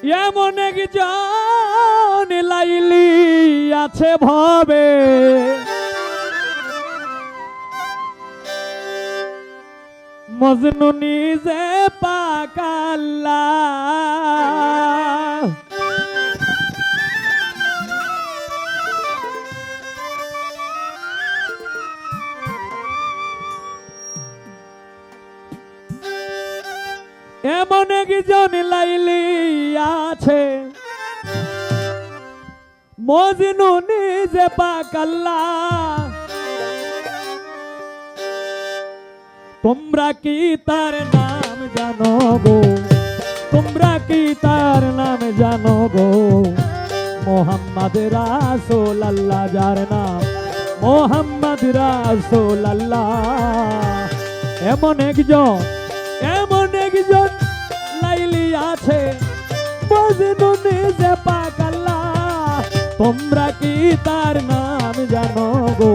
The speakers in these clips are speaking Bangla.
এমন একজন লাইলি আছে ভবে, মজনু নিজে পাকাল্লা। এমন একজন লাইলি আছে, মজনু নিজে পাকাল্লা। তোমরা কি তার নাম জানো গো? তোমরা কি তার নাম জানো গো? মোহাম্মদ রাসূলুল্লাহ, যার নাম মোহাম্মদ রাসূলুল্লাহ। এমন একজন লাইলি আছে, মজনু নিজে পাকাল্লা। তোমরা কি তার নাম জানো গো?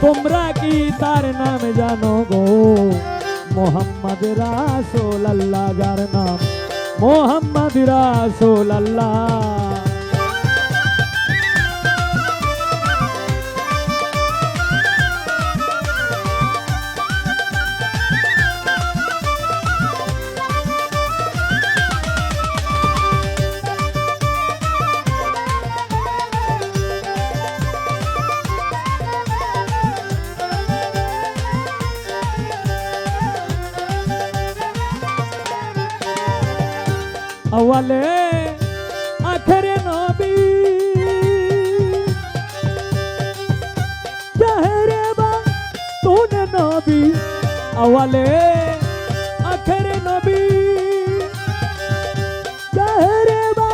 তোমরা কি তার নাম জানো গো? মোহাম্মদ রাসূলুল্লাহ, যার নাম মোহাম্মদ রাসূলুল্লাহ। अवले आखिर नबी चेहरे बा तूने नबी। अवले आखिर नबी चेहरे बा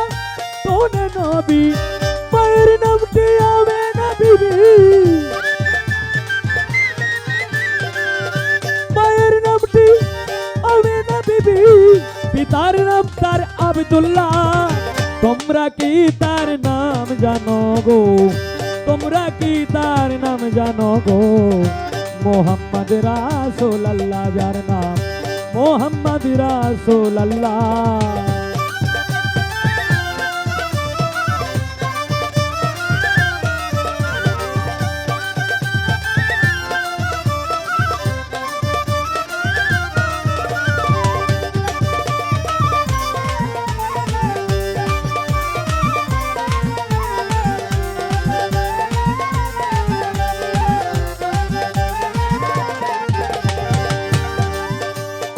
तूने नबी। पैर नम किया वे नबी, पैर नम की अवे नबी। पितार नाम तार আব্দুল্লাহ। তোমরা কি তার নাম জানো গো? তোমরা কি তার নাম জানো গো? মোহাম্মদ রাসূলুল্লাহ, যার নাম মোহাম্মদ রাসূলুল্লাহ।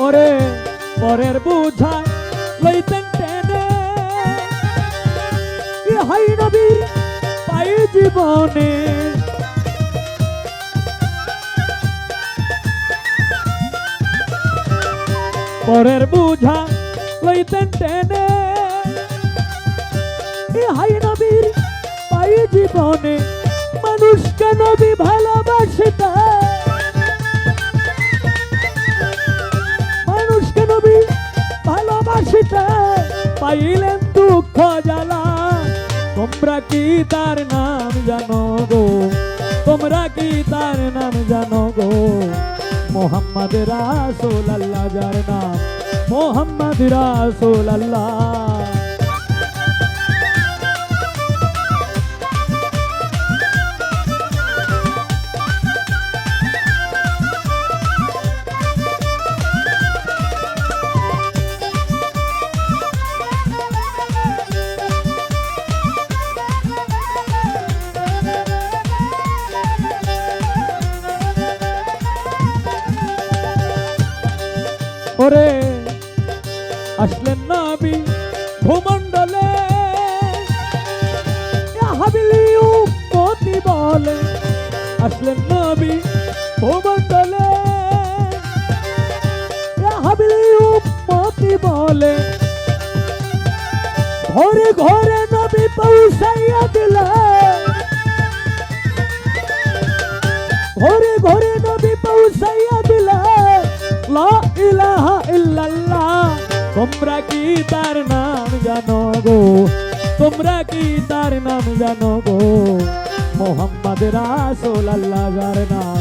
ওরে পরের বুঝায় লইতেন টেনে, ইহাই নবীর পাই জীবনে। পরের বুঝা লইতেন টেনে, ইহাই নবীর পাই জীবনে। মানুষকে নবী ভালোবাসতে, ভালোবাসিতে পাইলেন দুঃখ জ্বালা। তোমরা কি তার নাম জানো গো? তোমরা কি তার নাম জানো গো? মোহাম্মদ রাসূলুল্লাহ, যার নাম মোহাম্মদ রাসূলুল্লাহ। ওরে আসলেন নবী ভূমণ্ডলে, হাবিলি উম্মতি বলে। আসলেন নবী ভূমণ্ডলে, হাবিলি উম্মতি বলে। ঘরে ঘরে নবী পৌঁছাইয়া দিলে, ঘরে ঘরে নবী পৌঁছাইয়া দিলে। লা ইলাহা ইল্লাল্লাহ। তোমরা কি তার নাম জানো গো? তোমরা কি তার নাম জানো গো? মোহাম্মদ রাসূলুল্লাহ, যার নাম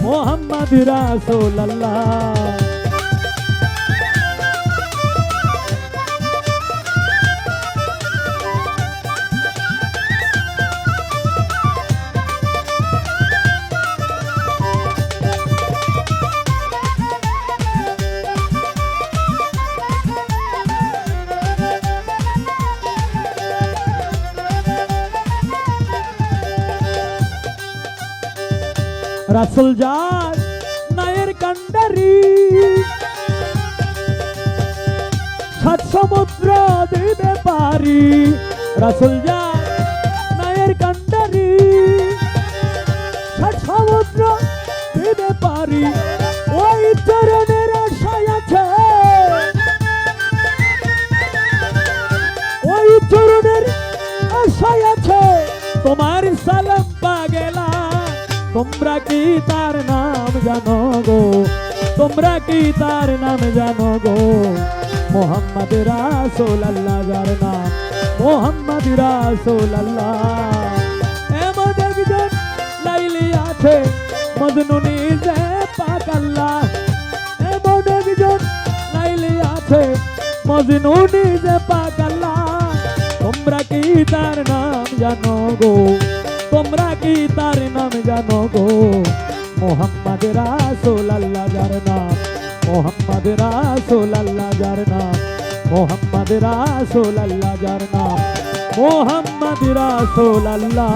মোহাম্মদ রাসূলুল্লাহ। রাসূল যার নায়ের কান্ডারি, সাত সমুদ্র দিবে পারি। রাসূল যার নায়ের কান্ডারি, সাত সমুদ্র দিবে পারি। ওই চরণের আশায় আছে, ওই চরণের আশায় আছে তোমার সালাম পাগেলা। তোমরা কি তার নাম জানো গো, তোমরা কি তার নাম জানো গো? মোহাম্মদ রাসূলুল্লাহ যার নাম, মোহাম্মদ রাসূলুল্লাহ। এমন একজন লাইলি আছে মজনু নিজে পাক আল্লাহ, এমন একজন লাইলি আছে মজনু নিজে পাক আল্লাহ। তোমরা কি তার নাম জানো গো, তোমরা কি তার নাম জানো গো? মোহাম্মদ রাসূলুল্লাহ যার নাম, মোহাম্মদ রাসূলুল্লাহ যার নাম, মোহাম্মদ রাসূলুল্লাহ যার নাম, মোহাম্মদ রাসূলুল্লাহ।